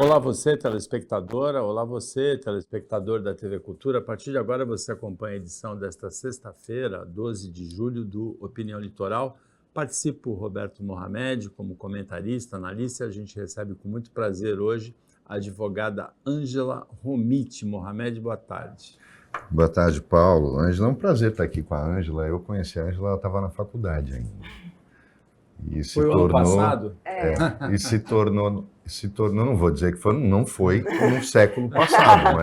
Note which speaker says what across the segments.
Speaker 1: Olá você, telespectadora, olá você, telespectador da TV Cultura. A partir de agora você acompanha a edição desta sexta-feira, 12 de julho, do Opinião Litoral. Participo Roberto Mohamed como comentarista, analista. A gente recebe com muito prazer hoje a advogada Ângela Romiti. Mohamed, boa tarde.
Speaker 2: Boa tarde, Paulo. Ângela, é um prazer estar aqui com a Ângela. Eu conheci a Ângela, ela estava na faculdade ainda. E se
Speaker 1: Foi o ano passado?
Speaker 2: E se tornou, não vou dizer que foi, não foi no século passado,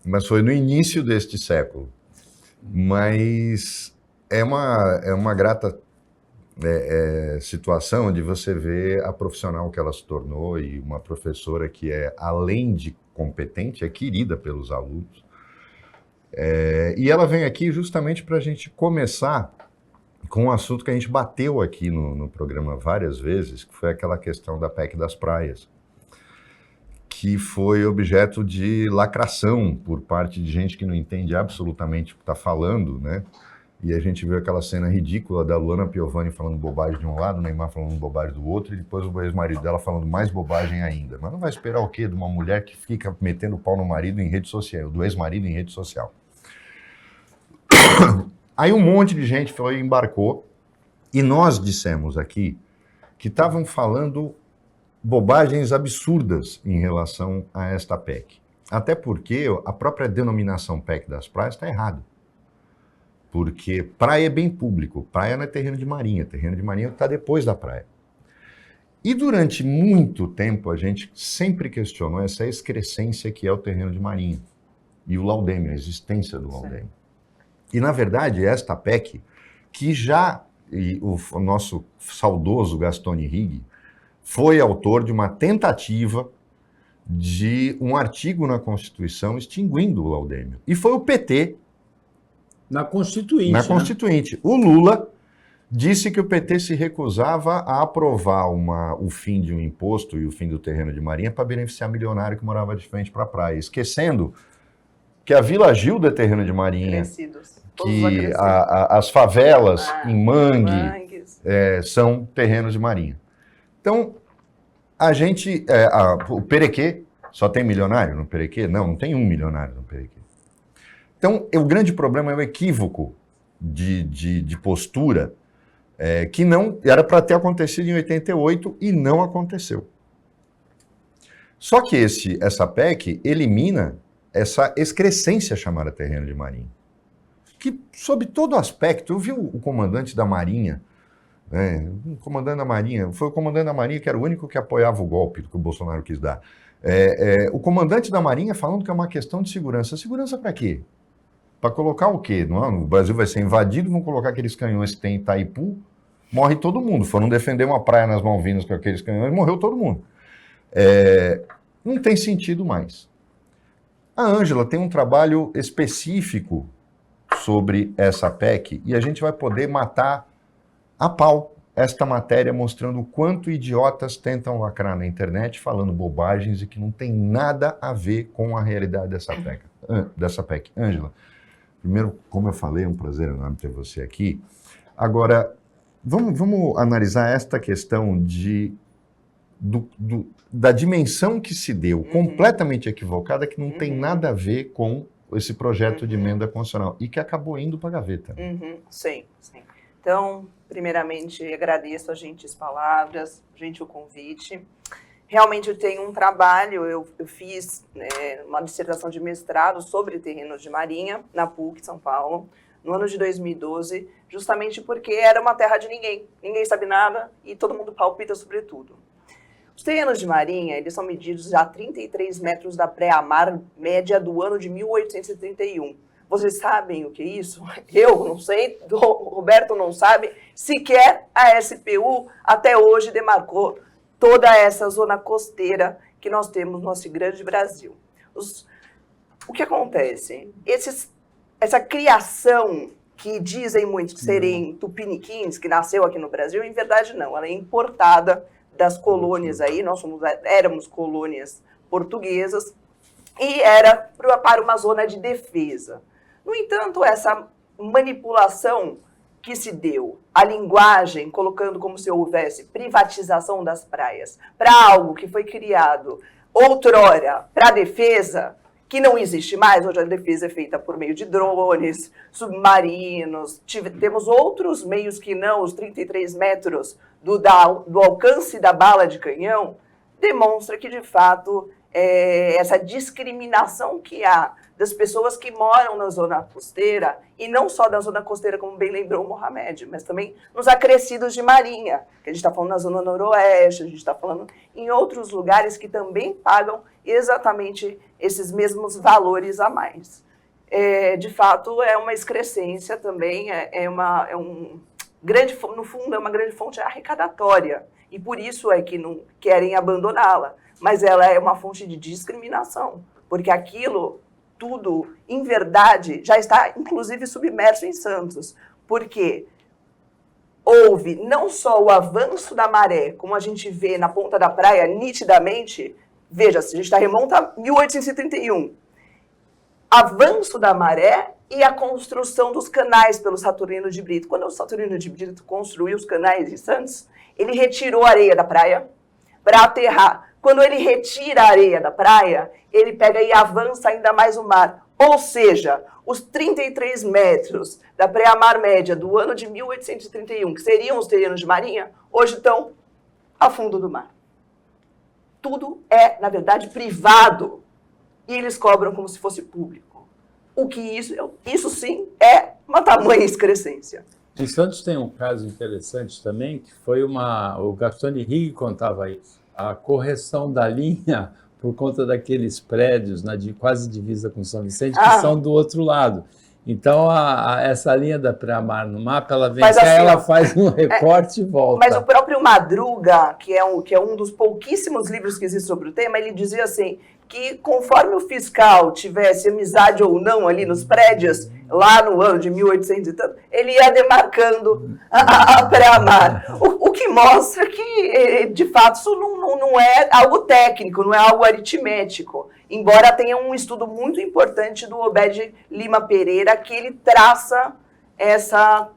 Speaker 2: mas foi no início deste século. Mas é uma grata situação de você ver a profissional que ela se tornou e uma professora que é, além de competente, é querida pelos alunos. E ela vem aqui justamente para a gente começar com um assunto que a gente bateu aqui no programa várias vezes, que foi aquela questão da PEC das praias, que foi objeto de lacração por parte de gente que não entende absolutamente o que está falando, né? E a gente viu aquela cena ridícula da Luana Piovani falando bobagem de um lado, o Neymar falando bobagem do outro, e depois o ex-marido dela falando mais bobagem ainda. Mas não vai esperar o quê de uma mulher que fica metendo pau no marido em rede social, do ex-marido em rede social? Aí um monte de gente foi e embarcou, e nós dissemos aqui que estavam falando bobagens absurdas em relação a esta PEC. Até porque a própria denominação PEC das praias está errada. Porque praia é bem público, praia não é terreno de marinha está depois da praia. E durante muito tempo a gente sempre questionou essa excrescência que é o terreno de marinha e o laudêmio, a existência do laudêmio. E, na verdade, esta PEC, que o nosso saudoso Gastone Rigg foi autor de uma tentativa de um artigo na Constituição extinguindo o laudêmio. E foi o PT...
Speaker 1: Na Constituinte.
Speaker 2: Na Constituinte. Né? O Lula disse que o PT se recusava a aprovar o fim de um imposto e o fim do terreno de marinha para beneficiar milionário que morava de frente para a praia, esquecendo que a Vila Gilda é terreno de marinha. Que as favelas em Mangue são terrenos de marinha. Então, o Perequê, só tem milionário no Perequê? Não tem um milionário no Perequê. Então, o grande problema é o equívoco de postura que não era para ter acontecido em 88 e não aconteceu. Só que essa PEC elimina essa excrescência chamada terreno de marinha. Que, sob todo aspecto, eu vi o comandante da Marinha, foi o comandante da Marinha que era o único que apoiava o golpe que o Bolsonaro quis dar. O comandante da Marinha falando que é uma questão de segurança. Segurança para quê? Para colocar o quê? O Brasil vai ser invadido, vão colocar aqueles canhões que tem em Itaipu, morre todo mundo. Foram defender uma praia nas Malvinas com aqueles canhões, morreu todo mundo. Não tem sentido mais. A Ângela tem um trabalho específico sobre essa PEC e a gente vai poder matar a pau esta matéria mostrando o quanto idiotas tentam lacrar na internet falando bobagens e que não tem nada a ver com a realidade dessa PEC. Ângela, primeiro, como eu falei, é um prazer enorme ter você aqui. Agora, vamos analisar esta questão da dimensão que se deu, completamente equivocada, que não tem nada a ver com esse projeto de emenda constitucional e que acabou indo para a gaveta.
Speaker 3: Sim. Então, primeiramente, agradeço as gentis palavras, gentil convite. Realmente eu tenho um trabalho, eu fiz uma dissertação de mestrado sobre terrenos de marinha na PUC, São Paulo, no ano de 2012, justamente porque era uma terra de ninguém sabe nada e todo mundo palpita sobre tudo. Os terrenos de marinha, eles são medidos a 33 metros da pré-mar média do ano de 1831. Vocês sabem o que é isso? Eu não sei, o Roberto não sabe. Sequer a SPU até hoje demarcou toda essa zona costeira que nós temos no nosso grande Brasil. O que acontece? Essa criação que dizem muitos serem tupiniquins, que nasceu aqui no Brasil, em verdade não, ela é importada das colônias aí, nós éramos colônias portuguesas, e era para uma zona de defesa. No entanto, essa manipulação que se deu a linguagem, colocando como se houvesse privatização das praias, para algo que foi criado outrora para a defesa, que não existe mais. Hoje a defesa é feita por meio de drones, submarinos, temos outros meios que não, os 33 metros do alcance da bala de canhão, demonstra que, de fato, essa discriminação que há das pessoas que moram na zona costeira, e não só da zona costeira, como bem lembrou o Mohamed, mas também nos acrescidos de marinha, que a gente está falando na zona noroeste, a gente está falando em outros lugares que também pagam exatamente esses mesmos valores a mais. De fato, é uma excrescência também, no fundo, é uma grande fonte arrecadatória, e por isso é que não querem abandoná-la, mas ela é uma fonte de discriminação, porque aquilo tudo, em verdade, já está, inclusive, submerso em Santos, porque houve não só o avanço da maré, como a gente vê na ponta da praia, nitidamente, veja, a gente remonta a 1831, avanço da maré e a construção dos canais pelo Saturnino de Brito. Quando o Saturnino de Brito construiu os canais em Santos, ele retirou a areia da praia para aterrar. Quando ele retira a areia da praia, ele pega e avança ainda mais o mar. Ou seja, os 33 metros da pré-mar média do ano de 1831, que seriam os terrenos de marinha, hoje estão a fundo do mar. Tudo é, na verdade, privado. E eles cobram como se fosse público. O que isso sim é uma tamanha excrescência.
Speaker 1: Em Santos tem um caso interessante também, que foi o Gastone Rigg contava isso. A correção da linha por conta daqueles prédios quase divisa com São Vicente, que são do outro lado. Então, essa linha da pré-mar no mapa, ela vem ela faz um recorte e volta.
Speaker 3: Mas o próprio Madruga, que é um dos pouquíssimos livros que existe sobre o tema, ele dizia assim, que conforme o fiscal tivesse amizade ou não ali nos prédios, lá no ano de 1800 e tanto, ele ia demarcando a pré-mar. O que mostra que, de fato, isso não é algo técnico, não é algo aritmético. Embora tenha um estudo muito importante do Obed Lima Pereira, que ele traça essa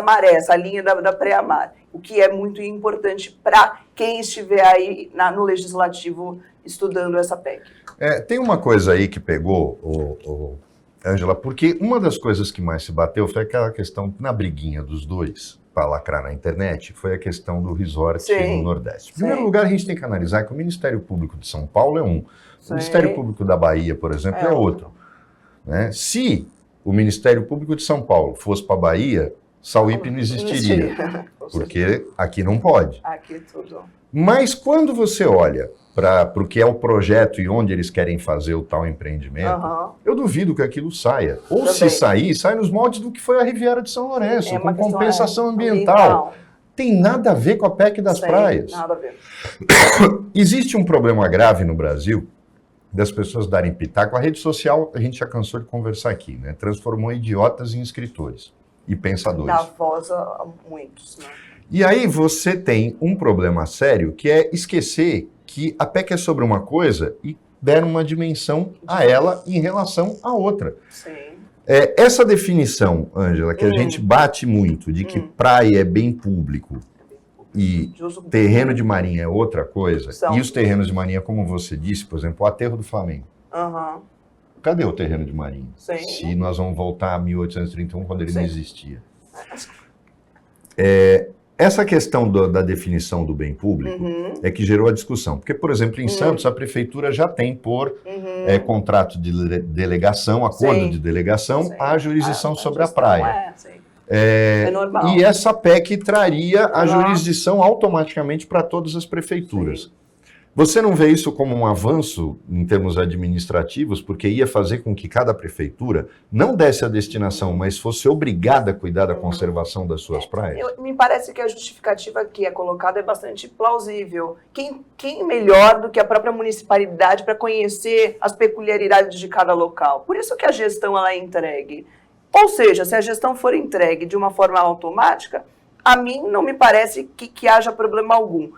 Speaker 3: maré, essa linha da pré-mar, o que é muito importante para quem estiver aí no Legislativo estudando essa PEC.
Speaker 2: Tem uma coisa aí que pegou, Ângela, porque uma das coisas que mais se bateu foi aquela questão, na briguinha dos dois, para lacrar na internet, foi a questão do resort no Nordeste. Em primeiro lugar, a gente tem que analisar que o Ministério Público de São Paulo é um, o Ministério Público da Bahia, por exemplo, é outro. Né? Se o Ministério Público de São Paulo fosse para a Bahia, Sauípe não existiria, porque aqui não pode.
Speaker 3: Aqui tudo.
Speaker 2: Mas quando você olha para o que é o projeto e onde eles querem fazer o tal empreendimento, eu duvido que aquilo saia. Ou se sair, sai nos moldes do que foi a Riviera de São Lourenço, com compensação ambiental. Tem nada a ver com a PEC das praias. Nada a ver. Existe um problema grave no Brasil das pessoas darem pitaco. A rede social, a gente já cansou de conversar aqui, né? Transformou idiotas em escritores e pensadores.
Speaker 3: Dá voz a muitos, né?
Speaker 2: E aí você tem um problema sério, que é esquecer que a PEC é sobre uma coisa e der uma dimensão a ela em relação à outra.
Speaker 3: Sim.
Speaker 2: Essa definição, Ângela, que a gente bate muito, de que praia é bem público e terreno de marinha é outra coisa, e os terrenos de marinha, como você disse, por exemplo, o aterro do Flamengo. Cadê o terreno de marinha?
Speaker 3: Sim.
Speaker 2: Se nós vamos voltar a 1831, quando ele não existia. Essa questão da definição do bem público é que gerou a discussão. Porque, por exemplo, em Santos, a prefeitura já tem por contrato de delegação, acordo de delegação, a jurisdição sobre a praia. É normal. E essa PEC traria a jurisdição automaticamente para todas as prefeituras. Você não vê isso como um avanço em termos administrativos, porque ia fazer com que cada prefeitura não desse a destinação, mas fosse obrigada a cuidar da conservação das suas praias?
Speaker 3: Me parece que a justificativa que é colocada é bastante plausível. Quem melhor do que a própria municipalidade para conhecer as peculiaridades de cada local? Por isso que a gestão ela é entregue. Ou seja, se a gestão for entregue de uma forma automática, a mim não me parece que haja problema algum.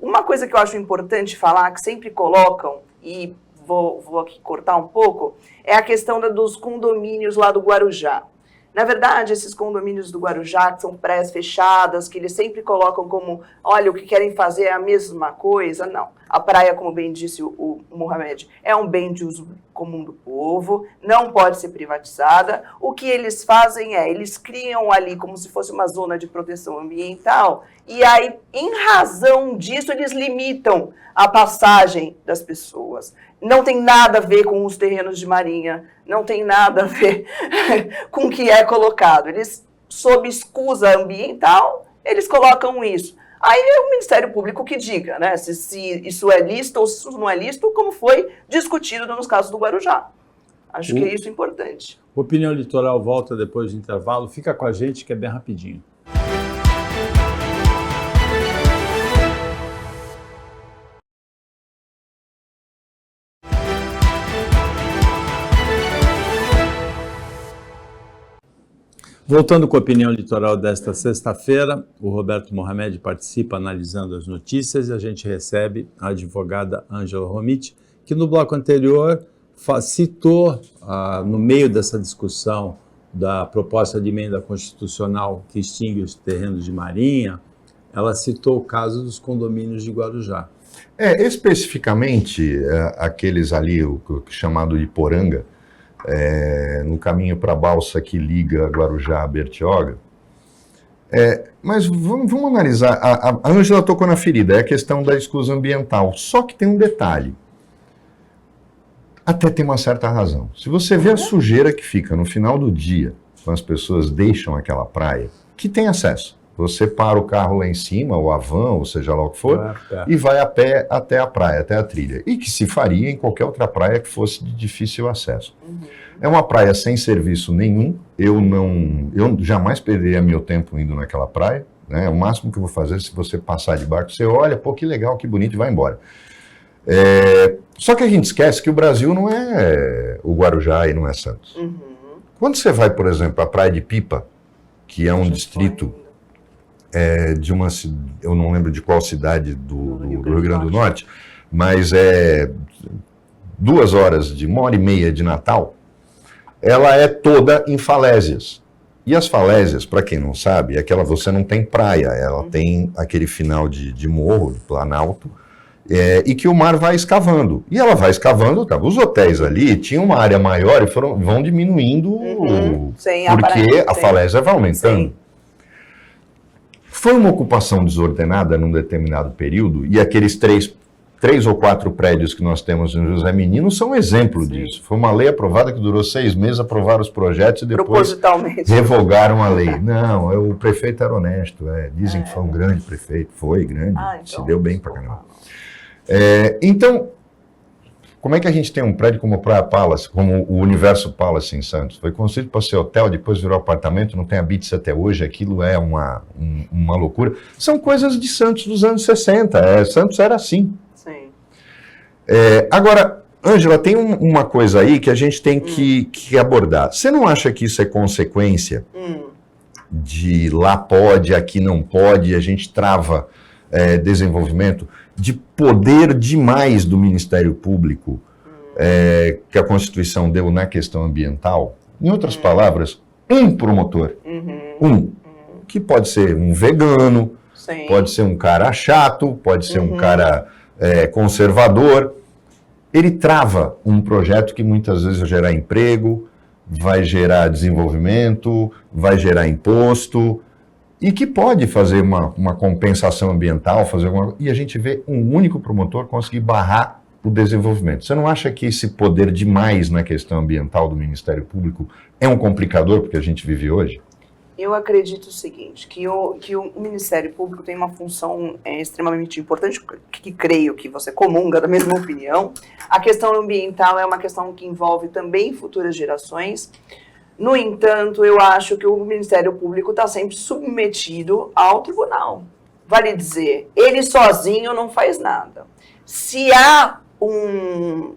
Speaker 3: Uma coisa que eu acho importante falar, que sempre colocam, e vou aqui cortar um pouco, é a questão dos condomínios lá do Guarujá. Na verdade, esses condomínios do Guarujá, que são praias fechadas, que eles sempre colocam como, olha, o que querem fazer é a mesma coisa. Não. A praia, como bem disse o Mohamed, é um bem de uso comum do povo, não pode ser privatizada. O que eles fazem é, eles criam ali como se fosse uma zona de proteção ambiental, e aí, em razão disso, eles limitam a passagem das pessoas. Não tem nada a ver com os terrenos de marinha, não tem nada a ver com o que é colocado. Eles, sob escusa ambiental, eles colocam isso. Aí é o Ministério Público que diga, né, se isso é lícito ou se isso não é lícito, como foi discutido nos casos do Guarujá. Acho que é isso importante.
Speaker 1: Opinião Litoral volta depois do intervalo. Fica com a gente que é bem rapidinho. Voltando com a opinião litoral desta sexta-feira, o Roberto Mohamed participa analisando as notícias e a gente recebe a advogada Ângela Romiti, que no bloco anterior citou, no meio dessa discussão da proposta de emenda constitucional que extingue os terrenos de marinha, ela citou o caso dos condomínios de Guarujá.
Speaker 2: Especificamente, aqueles ali, o chamado de Poranga, no caminho para a balsa que liga Guarujá a Bertioga. Mas vamos analisar. A Ângela tocou na ferida, é a questão da escusa ambiental. Só que tem um detalhe. Até tem uma certa razão. Se você vê a sujeira que fica no final do dia, quando as pessoas deixam aquela praia, que tem acesso. Você para o carro lá em cima, ou a van, ou seja lá o que for, e vai a pé até a praia, até a trilha. E que se faria em qualquer outra praia que fosse de difícil acesso. É uma praia sem serviço nenhum. Eu jamais perderia meu tempo indo naquela praia. Né? O máximo que eu vou fazer, se você passar de barco, você olha, pô, que legal, que bonito, e vai embora. Só que a gente esquece que o Brasil não é o Guarujá e não é Santos. Quando você vai, por exemplo, à Praia de Pipa, que é um distrito de uma, eu não lembro de qual cidade do Rio Grande do Norte, mas 2 horas, de 1h30 de Natal, ela é toda em falésias. E as falésias, para quem não sabe, é que você não tem praia, ela tem aquele final de morro, de planalto, e que o mar vai escavando. E ela vai escavando, tá? Os hotéis ali tinham uma área maior e vão diminuindo, porque a falésia vai aumentando. Sim. Foi uma ocupação desordenada num determinado período, e aqueles 3 ou 4 prédios que nós temos em José Menino são um exemplo disso. Foi uma lei aprovada que durou 6 meses, aprovaram os projetos e depois revogaram a lei. Não, o prefeito era honesto, dizem que foi um grande prefeito, foi grande, então, se deu bem pra caramba. Então, como é que a gente tem um prédio como o Praia Palace, como o Universo Palace em Santos? Foi construído para ser hotel, depois virou apartamento, não tem habite até hoje, aquilo é uma loucura. São coisas de Santos dos anos 60, Santos era assim.
Speaker 3: Sim.
Speaker 2: Agora, Ângela, tem uma coisa aí que a gente tem que abordar. Você não acha que isso é consequência de lá pode, aqui não pode, a gente trava desenvolvimento? De poder demais do Ministério Público que a Constituição deu na questão ambiental. Em outras palavras, um promotor, que pode ser um vegano,
Speaker 3: Sim.
Speaker 2: pode ser um cara chato, pode ser um cara conservador. Ele trava um projeto que muitas vezes vai gerar emprego, vai gerar desenvolvimento, vai gerar imposto, e que pode fazer uma compensação ambiental, e a gente vê um único promotor conseguir barrar o desenvolvimento. Você não acha que esse poder demais na questão ambiental do Ministério Público é um complicador porque a gente vive hoje?
Speaker 3: Eu acredito o seguinte, que o Ministério Público tem uma função extremamente importante, que creio que você comunga da mesma opinião. A questão ambiental é uma questão que envolve também futuras gerações. No entanto, eu acho que o Ministério Público está sempre submetido ao tribunal. Vale dizer, ele sozinho não faz nada. Se há um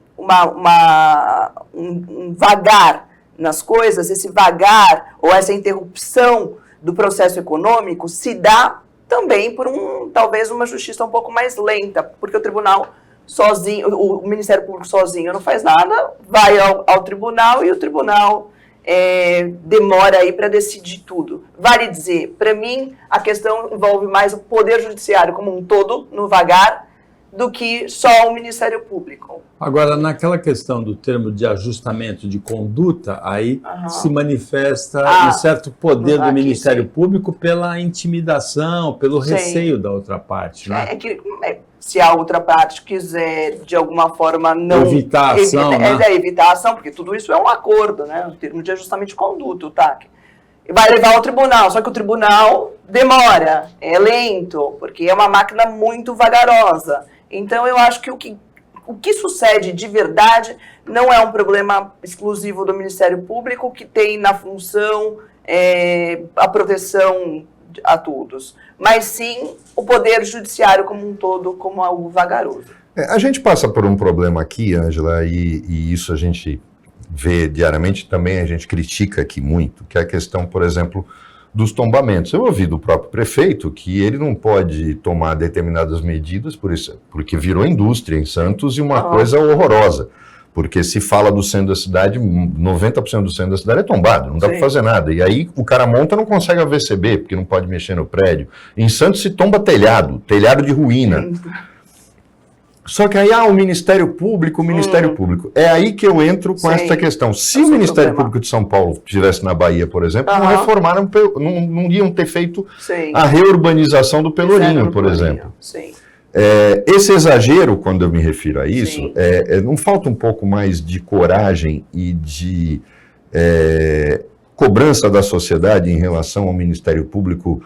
Speaker 3: vagar nas coisas, esse vagar ou essa interrupção do processo econômico se dá também por talvez uma justiça um pouco mais lenta, porque o tribunal sozinho, o Ministério Público sozinho não faz nada, vai ao tribunal e o tribunal demora aí para decidir tudo. Vale dizer, para mim, a questão envolve mais o Poder Judiciário como um todo, no vagar, do que só o Ministério Público.
Speaker 1: Agora, naquela questão do termo de ajustamento de conduta, aí se manifesta um certo poder do Ministério Público pela intimidação, pelo receio da outra parte, né?
Speaker 3: Se a outra parte quiser, de alguma forma, não...
Speaker 1: Evitar a ação,
Speaker 3: evitar a ação, porque tudo isso é um acordo, né? Um termo de ajustamento de conduta, tá? Vai levar ao tribunal, só que o tribunal demora, é lento, porque é uma máquina muito vagarosa. Então, eu acho que o que sucede de verdade não é um problema exclusivo do Ministério Público, que tem na função a proteção a todos, mas sim o Poder Judiciário como um todo, como algo vagaroso.
Speaker 2: A gente passa por um problema aqui, Ângela, e isso a gente vê diariamente, também a gente critica aqui muito, que é a questão, por exemplo, dos tombamentos. Eu ouvi do próprio prefeito que ele não pode tomar determinadas medidas, por isso, porque virou indústria em Santos e uma coisa horrorosa. Porque se fala do centro da cidade, 90% do centro da cidade é tombado, não dá para fazer nada. E aí o cara monta e não consegue AVCB, porque não pode mexer no prédio. Em Santos se tomba telhado de ruína. Só que aí, o Ministério Público, É aí que eu entro com essa questão. Se o Ministério Público de São Paulo estivesse na Bahia, por exemplo, não reformaram, não iam ter feito a reurbanização do Pelourinho, por exemplo. Esse exagero, quando eu me refiro a isso, não falta um pouco mais de coragem e de cobrança da sociedade em relação ao Ministério Público,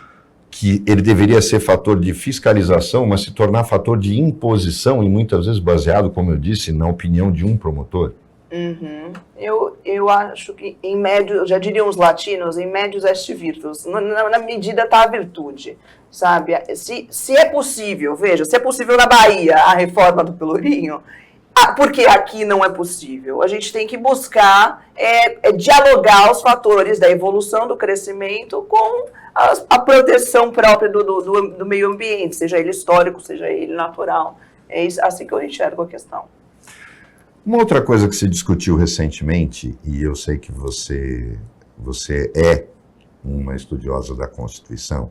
Speaker 2: que ele deveria ser fator de fiscalização, mas se tornar fator de imposição e muitas vezes baseado, como eu disse, na opinião de um promotor?
Speaker 3: Eu acho que, em médio, já diriam os latinos, em médios est virtus, na medida está a virtude, sabe? Se é possível, veja, se é possível na Bahia a reforma do Pelourinho, porque aqui não é possível. A gente tem que buscar dialogar os fatores da evolução, do crescimento com a proteção própria do meio ambiente, seja ele histórico, seja ele natural. É assim que eu enxergo a questão.
Speaker 2: Uma outra coisa que se discutiu recentemente, e eu sei que você é uma estudiosa da Constituição,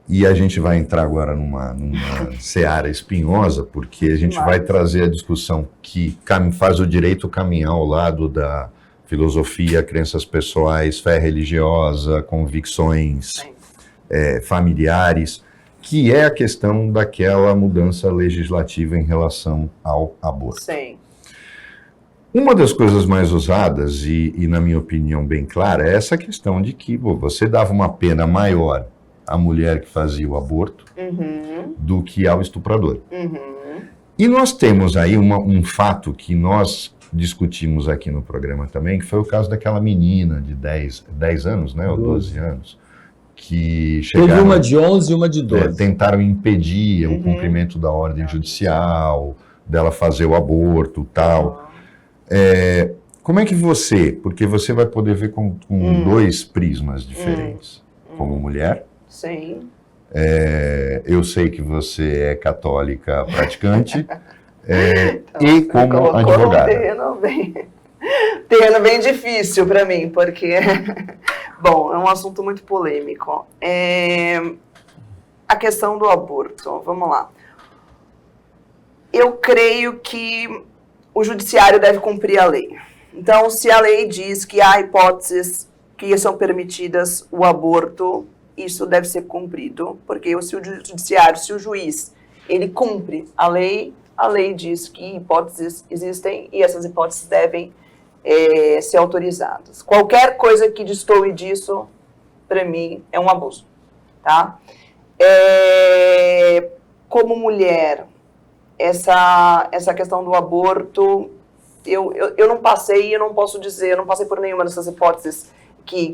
Speaker 2: e a gente vai entrar agora numa seara espinhosa, porque a gente vai trazer a discussão que faz o direito caminhar ao lado da filosofia, crenças pessoais, fé religiosa, convicções familiares, que é a questão daquela mudança legislativa em relação ao aborto.
Speaker 3: Sim.
Speaker 2: Uma das coisas mais usadas, e na minha opinião bem clara, é essa questão de que você dava uma pena maior à mulher que fazia o aborto do que ao estuprador. E nós temos aí um fato que nós discutimos aqui no programa também, que foi o caso daquela menina de 10 anos, né, ou 12 anos, que chegaram...
Speaker 1: Teve uma de 11 e uma de 12.
Speaker 2: Tentaram impedir o cumprimento da ordem judicial, dela fazer o aborto e tal. Como é que porque você vai poder ver com dois prismas diferentes, como mulher.
Speaker 3: Sim.
Speaker 2: Eu sei que você é católica praticante, então, e como advogada.
Speaker 3: Terreno bem difícil para mim, porque, bom, é um assunto muito polêmico. A questão do aborto, vamos lá. Eu creio que o judiciário deve cumprir a lei. Então, se a lei diz que há hipóteses que são permitidas o aborto, isso deve ser cumprido, porque se o judiciário, se o juiz, ele cumpre a lei diz que hipóteses existem e essas hipóteses devem ser autorizadas. Qualquer coisa que destoe disso, para mim, é um abuso, tá? Como mulher, essa questão do aborto, eu não passei, eu não posso dizer, eu não passei por nenhuma dessas hipóteses que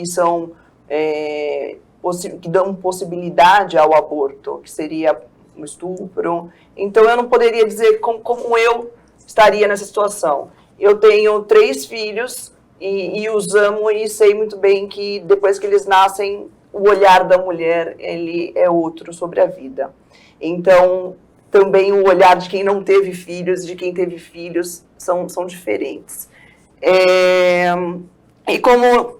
Speaker 3: são... que dão possibilidade ao aborto, que seria um estupro. Então, eu não poderia dizer como eu estaria nessa situação. Eu tenho 3 filhos e os amo e sei muito bem que depois que eles nascem, o olhar da mulher ele é outro sobre a vida. Então, também o olhar de quem não teve filhos, de quem teve filhos, são diferentes. E como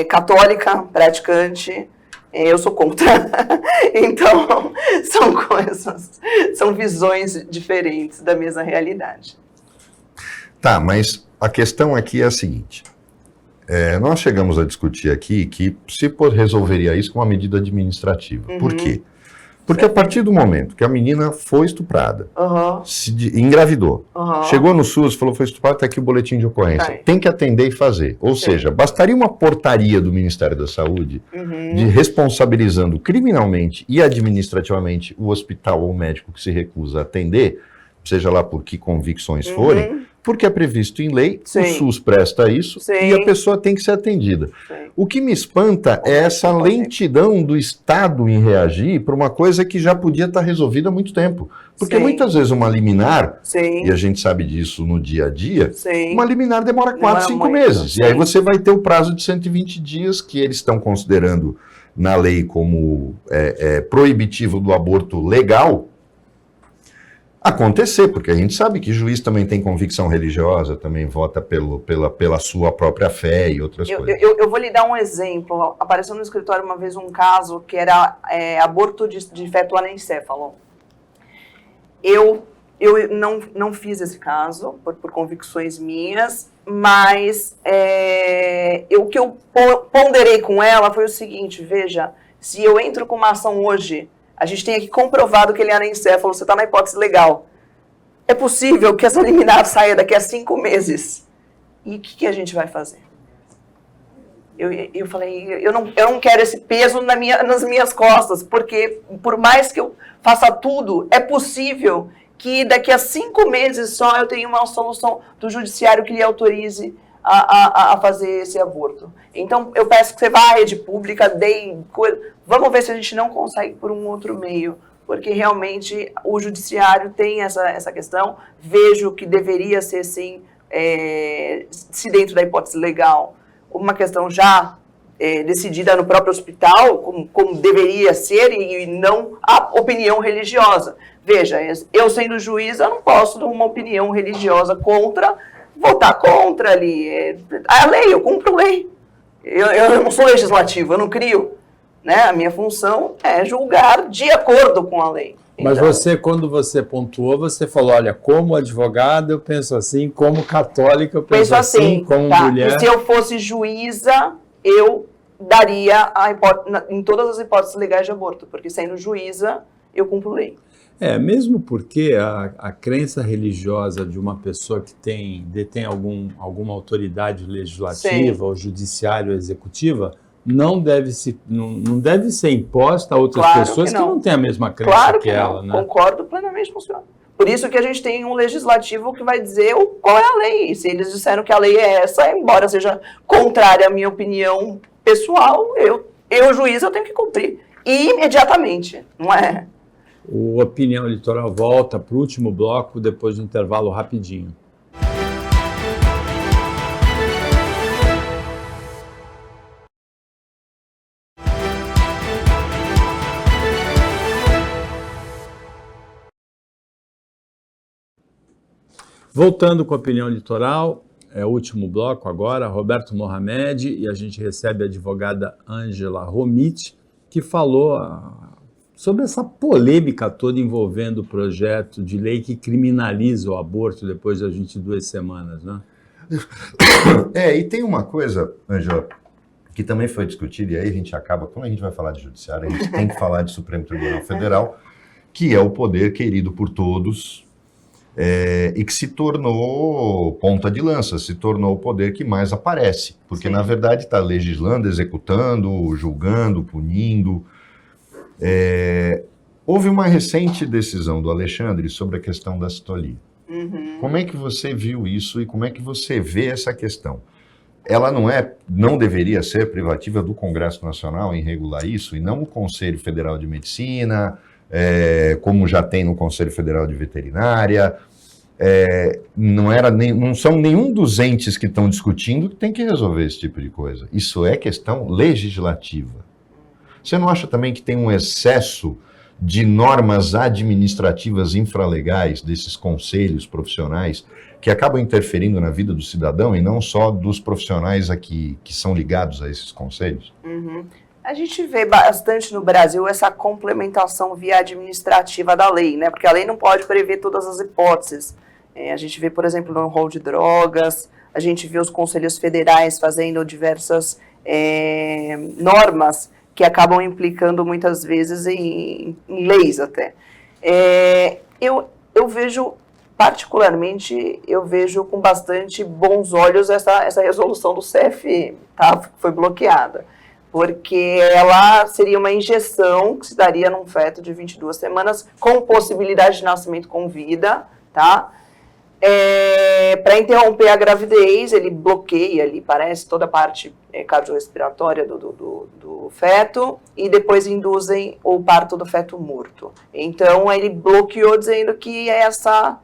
Speaker 3: católica, praticante, eu sou contra. Então, são coisas, são visões diferentes da mesma realidade.
Speaker 2: Tá, mas a questão aqui é a seguinte. Nós chegamos a discutir aqui que se resolveria isso com uma medida administrativa. Por quê? Porque a partir do momento que a menina foi estuprada, engravidou, chegou no SUS, falou foi estuprada, está aqui o boletim de ocorrência. Tem que atender e fazer. Ou seja, bastaria uma portaria do Ministério da Saúde de responsabilizando criminalmente e administrativamente o hospital ou o médico que se recusa a atender, seja lá por que convicções forem, porque é previsto em lei, o SUS presta isso e a pessoa tem que ser atendida. O que me espanta é essa lentidão do Estado em reagir para uma coisa que já podia estar resolvida há muito tempo. Porque muitas vezes uma liminar, e a gente sabe disso no dia a dia, uma liminar demora 4, 5 meses. E aí você vai ter o prazo de 120 dias que eles estão considerando na lei como proibitivo do aborto legal, acontecer, porque a gente sabe que juiz também tem convicção religiosa, também vota pela sua própria fé e outras coisas.
Speaker 3: Eu vou lhe dar um exemplo. Apareceu no escritório uma vez um caso que era aborto de feto anencefalo. Eu não fiz esse caso, por convicções minhas, mas o que eu ponderei com ela foi o seguinte, veja, se eu entro com uma ação hoje, a gente tem aqui comprovado que ele é anencefalo, você está na hipótese legal. É possível que essa liminar saia daqui a 5 meses. E o que a gente vai fazer? Eu falei, eu não quero esse peso nas minhas costas, porque por mais que eu faça tudo, é possível que daqui a 5 meses só eu tenha uma solução do judiciário que lhe autorize a fazer esse aborto. Então, eu peço que você vá à rede pública, vamos ver se a gente não consegue por um outro meio, porque realmente o judiciário tem essa questão, vejo que deveria ser, sim, se dentro da hipótese legal, uma questão já decidida no próprio hospital, como deveria ser, e não a opinião religiosa. Veja, eu sendo juiz, eu não posso dar uma opinião religiosa votar contra ali. A lei, eu cumpro lei. Eu não sou legislativo, eu não crio. Né? A minha função é julgar de acordo com a lei.
Speaker 1: Mas então, quando você pontuou, você falou, olha, como advogada eu penso assim, como católica eu penso assim, como mulher...
Speaker 3: E se eu fosse juíza, eu daria em todas as hipóteses legais de aborto, porque sendo juíza, eu cumpro lei.
Speaker 1: Mesmo porque a crença religiosa de uma pessoa que detém alguma autoridade legislativa ou judiciária ou executiva não deve ser imposta a outras pessoas que não têm a mesma crença que ela. Né?
Speaker 3: Concordo plenamente com o senhor. Por isso que a gente tem um legislativo que vai dizer qual é a lei. Se eles disseram que a lei é essa, embora seja contrária à minha opinião pessoal, eu juiz, eu tenho que cumprir. E imediatamente, não é?
Speaker 1: O Opinião Litoral volta para o último bloco, depois do intervalo rapidinho. Voltando com a Opinião Litoral, é o último bloco agora, Roberto Mohamed, e a gente recebe a advogada Ângela Romit, que falou sobre essa polêmica toda envolvendo o projeto de lei que criminaliza o aborto depois das 22 semanas, né?
Speaker 2: E tem uma coisa, Ângela, que também foi discutida, e aí a gente acaba, quando a gente vai falar de judiciário, a gente tem que falar de Supremo Tribunal Federal, que é o poder querido por todos, e que se tornou ponta de lança, se tornou o poder que mais aparece, porque na verdade está legislando, executando, julgando, punindo. Houve uma recente decisão do Alexandre sobre a questão da citolia. Como é que você viu isso e como é que você vê essa questão? Ela não deveria ser privativa do Congresso Nacional em regular isso e não o Conselho Federal de Medicina, como já tem no Conselho Federal de Veterinária. Não são nenhum dos entes que estão discutindo que tem que resolver esse tipo de coisa. Isso é questão legislativa. Você não acha também que tem um excesso de normas administrativas infralegais desses conselhos profissionais que acabam interferindo na vida do cidadão e não só dos profissionais aqui que são ligados a esses conselhos?
Speaker 3: Uhum. A gente vê bastante no Brasil essa complementação via administrativa da lei, né? Porque a lei não pode prever todas as hipóteses. A gente vê, por exemplo, no rol de drogas, a gente vê os conselhos federais fazendo diversas normas que acabam implicando muitas vezes em leis até. Eu vejo, particularmente, eu vejo com bastante bons olhos essa resolução do CFM, tá? Foi bloqueada. Porque ela seria uma injeção que se daria num feto de 22 semanas com possibilidade de nascimento com vida, tá? Para interromper a gravidez, ele bloqueia ali, parece, toda a parte cardiorrespiratória do feto e depois induzem o parto do feto morto. Então, ele bloqueou dizendo que essa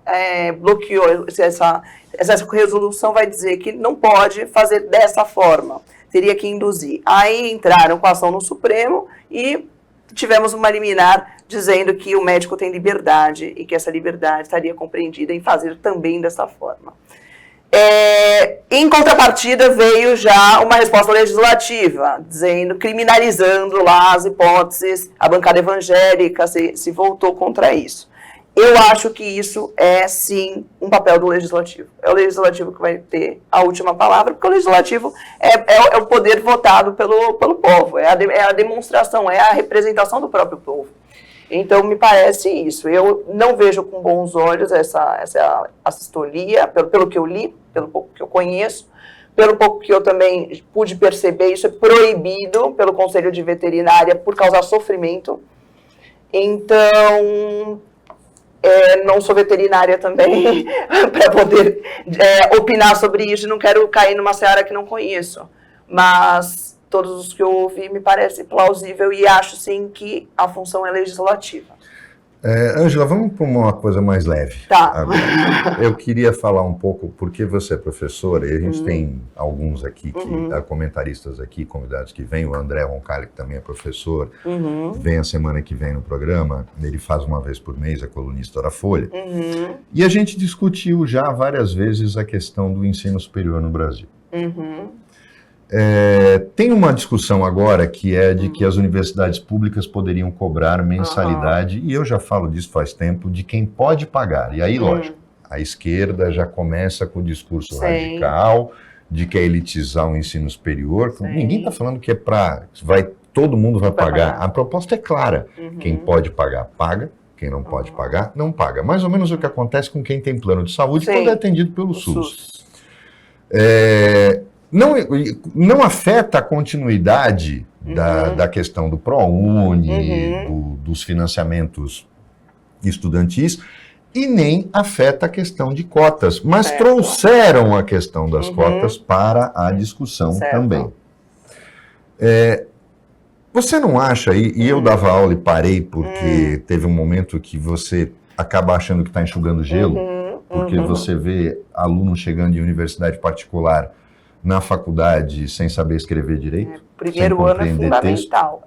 Speaker 3: resolução vai dizer que não pode fazer dessa forma. Teria que induzir. Aí entraram com a ação no Supremo e tivemos uma liminar dizendo que o médico tem liberdade e que essa liberdade estaria compreendida em fazer também dessa forma. Em contrapartida, veio já uma resposta legislativa, criminalizando lá as hipóteses, a bancada evangélica se voltou contra isso. Eu acho que isso é, sim, um papel do legislativo. É o legislativo que vai ter a última palavra, porque o legislativo é o poder votado pelo povo, é a demonstração, é a representação do próprio povo. Então, me parece isso. Eu não vejo com bons olhos essa assistolia, pelo que eu li, pelo pouco que eu conheço, pelo pouco que eu também pude perceber, isso é proibido pelo Conselho de Veterinária por causar sofrimento. Então... não sou veterinária também para poder opinar sobre isso, não quero cair numa seara que não conheço, mas todos os que eu ouvi me parece plausível e acho sim que a função é legislativa.
Speaker 2: Ângela, vamos para uma coisa mais leve.
Speaker 3: Tá.
Speaker 2: Agora. Eu queria falar um pouco, porque você é professora, e a gente tem alguns aqui, comentaristas aqui, convidados que vêm, o André Roncalli, que também é professor, vem a semana que vem no programa, ele faz uma vez por mês, é colunista da Folha, e a gente discutiu já várias vezes a questão do ensino superior no Brasil. Tem uma discussão agora que é de que as universidades públicas poderiam cobrar mensalidade, e eu já falo disso faz tempo, de quem pode pagar. E aí, lógico, a esquerda já começa com o discurso radical de que é elitizar o ensino superior. Ninguém está falando que todo mundo vai pagar. A proposta é clara. Quem pode pagar, paga. Quem não pode pagar, não paga. Mais ou menos o que acontece com quem tem plano de saúde quando é atendido pelo SUS. Não afeta a continuidade da questão do ProUni, dos financiamentos estudantis, e nem afeta a questão de cotas, mas trouxeram a questão das cotas para a discussão também. Você não acha, e eu dava aula e parei porque teve um momento que você acaba achando que está enxugando gelo, porque você vê aluno chegando em universidade particular na faculdade sem saber escrever direito?
Speaker 3: Primeiro ano é fundamental.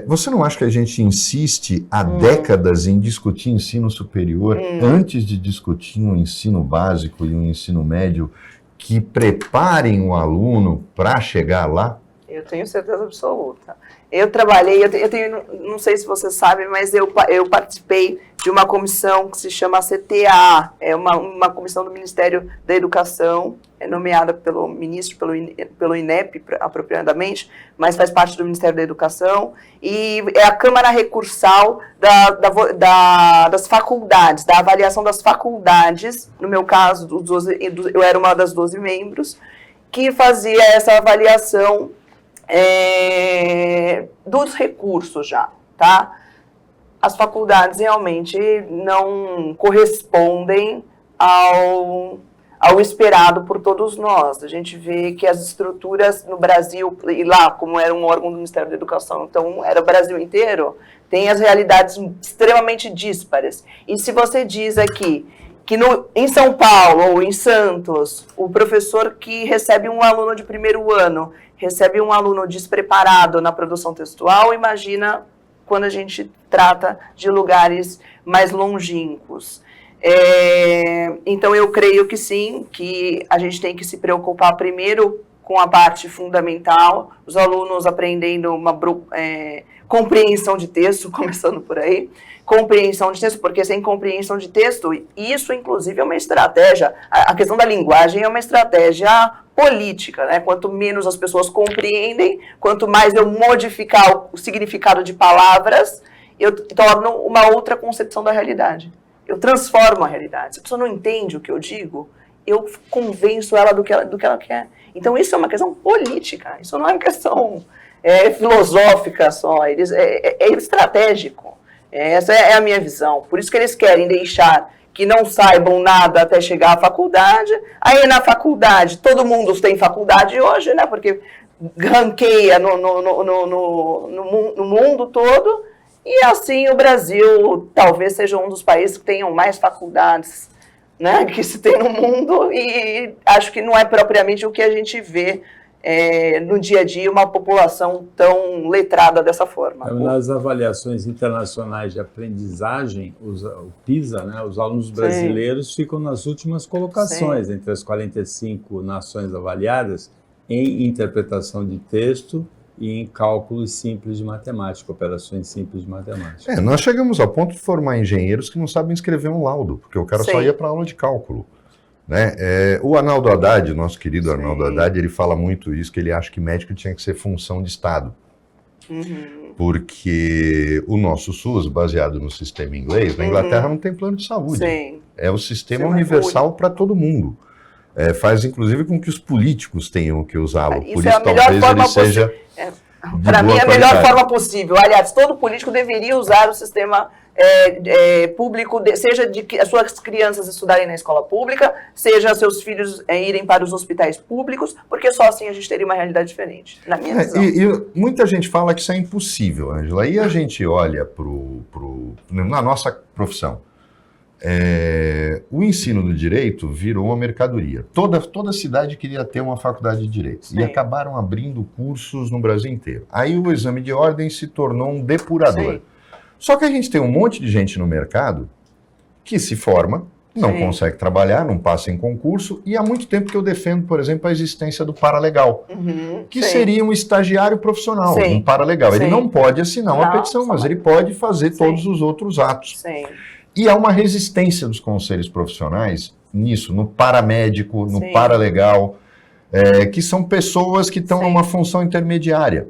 Speaker 2: Você não acha que a gente insiste há décadas em discutir ensino superior antes de discutir um ensino básico e um ensino médio que preparem o aluno para chegar lá?
Speaker 3: Eu tenho certeza absoluta. Eu trabalhei, não sei se você sabe, mas eu participei de uma comissão que se chama CTA, é uma comissão do Ministério da Educação, é nomeada pelo ministro, pelo INEP, apropriadamente, mas faz parte do Ministério da Educação, e é a Câmara Recursal das faculdades, da avaliação das faculdades, no meu caso, eu era uma das 12 membros, que fazia essa avaliação dos recursos já, tá? As faculdades realmente não correspondem ao esperado por todos nós. A gente vê que as estruturas no Brasil, e lá, como era um órgão do Ministério da Educação, então era o Brasil inteiro, tem as realidades extremamente díspares. E se você diz aqui que em São Paulo ou em Santos, o professor que recebe um aluno de primeiro ano recebe um aluno despreparado na produção textual, imagina quando a gente trata de lugares mais longínquos. Então, eu creio que sim, que a gente tem que se preocupar primeiro com a parte fundamental, os alunos aprendendo uma compreensão de texto, começando por aí, compreensão de texto, porque sem compreensão de texto, isso inclusive é uma estratégia, a questão da linguagem é uma estratégia política, né? Quanto menos as pessoas compreendem, quanto mais eu modificar o significado de palavras, eu torno uma outra concepção da realidade. Eu transformo a realidade. Se a pessoa não entende o que eu digo, eu convenço ela do que ela quer. Então, isso é uma questão política, isso não é uma questão filosófica só, é estratégico. Essa é a minha visão. Por isso que eles querem deixar que não saibam nada até chegar à faculdade. Aí, na faculdade, todo mundo tem faculdade hoje, né? Porque ranqueia no mundo todo. E assim, o Brasil talvez seja um dos países que tenham mais faculdades, né, que se tem no mundo, e acho que não é propriamente o que a gente vê no dia a dia, uma população tão letrada dessa forma.
Speaker 1: Nas avaliações internacionais de aprendizagem, o PISA, né, os alunos brasileiros ficam nas últimas colocações, entre as 45 nações avaliadas em interpretação de texto e em cálculos simples de matemática, operações simples de matemática.
Speaker 2: Nós chegamos ao ponto de formar engenheiros que não sabem escrever um laudo, porque o cara só ia para aula de cálculo. Né? O Arnaldo Haddad, nosso querido Arnaldo Haddad, ele fala muito isso, que ele acha que médico tinha que ser função de Estado. Porque o nosso SUS, baseado no sistema inglês, na Inglaterra não tem plano de saúde. É o sistema universal para todo mundo. Faz, inclusive, com que os políticos tenham que usá-lo. Por isso, talvez ele seja...
Speaker 3: Para mim, é a melhor forma possível. Aliás, todo político deveria usar o sistema público, seja de as suas crianças estudarem na escola pública, seja seus filhos irem para os hospitais públicos, porque só assim a gente teria uma realidade diferente, na minha visão.
Speaker 2: E muita gente fala que isso é impossível, Ângela, e a gente olha na nossa profissão. O ensino do direito virou uma mercadoria. Toda cidade queria ter uma faculdade de direito. E acabaram abrindo cursos no Brasil inteiro. Aí o exame de ordem se tornou um depurador. Só que a gente tem um monte de gente no mercado que se forma, não consegue trabalhar, não passa em concurso, e há muito tempo que eu defendo, por exemplo, a existência do paralegal, que seria um estagiário profissional, um paralegal. Ele não pode assinar uma petição, mas ele pode fazer todos os outros atos. E há uma resistência dos conselhos profissionais nisso, no paramédico, no paralegal, que são pessoas que estão numa função intermediária.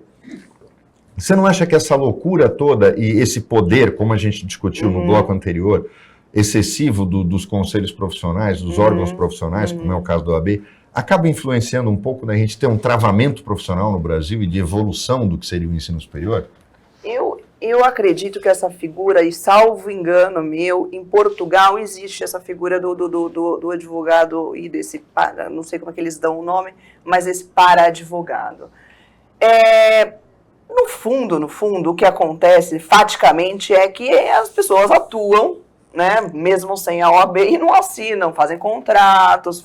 Speaker 2: Você não acha que essa loucura toda e esse poder, como a gente discutiu no bloco anterior, excessivo dos conselhos profissionais, dos órgãos profissionais, como é o caso do OAB, acaba influenciando um pouco da gente ter um travamento profissional no Brasil e de evolução do que seria o ensino superior?
Speaker 3: Eu acredito que essa figura, e salvo engano meu, em Portugal existe essa figura do advogado e desse, não sei como é que eles dão o nome, mas esse para-advogado. No fundo, o que acontece, faticamente, é que as pessoas atuam, né, mesmo sem a OAB, e não assinam, fazem contratos,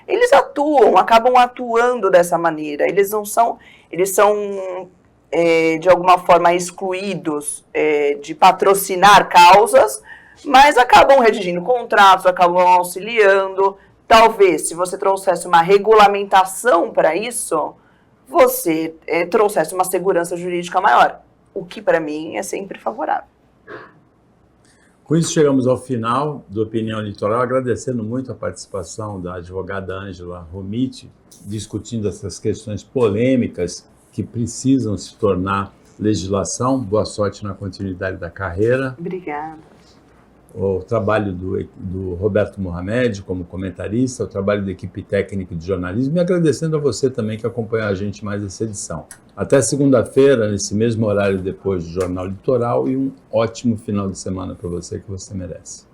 Speaker 3: eles atuam, acabam atuando dessa maneira. Eles são de alguma forma excluídos de patrocinar causas, mas acabam redigindo contratos, acabam auxiliando. Talvez, se você trouxesse uma regulamentação para isso, você trouxesse uma segurança jurídica maior, o que para mim é sempre favorável.
Speaker 1: Com isso chegamos ao final do Opinião Litoral, agradecendo muito a participação da advogada Ângela Romiti, discutindo essas questões polêmicas que precisam se tornar legislação. Boa sorte na continuidade da carreira.
Speaker 3: Obrigada.
Speaker 1: O trabalho do Roberto Mohamed como comentarista, o trabalho da equipe técnica de jornalismo, e agradecendo a você também que acompanhou a gente mais essa edição. Até segunda-feira, nesse mesmo horário depois do Jornal Litoral, e um ótimo final de semana para você que você merece.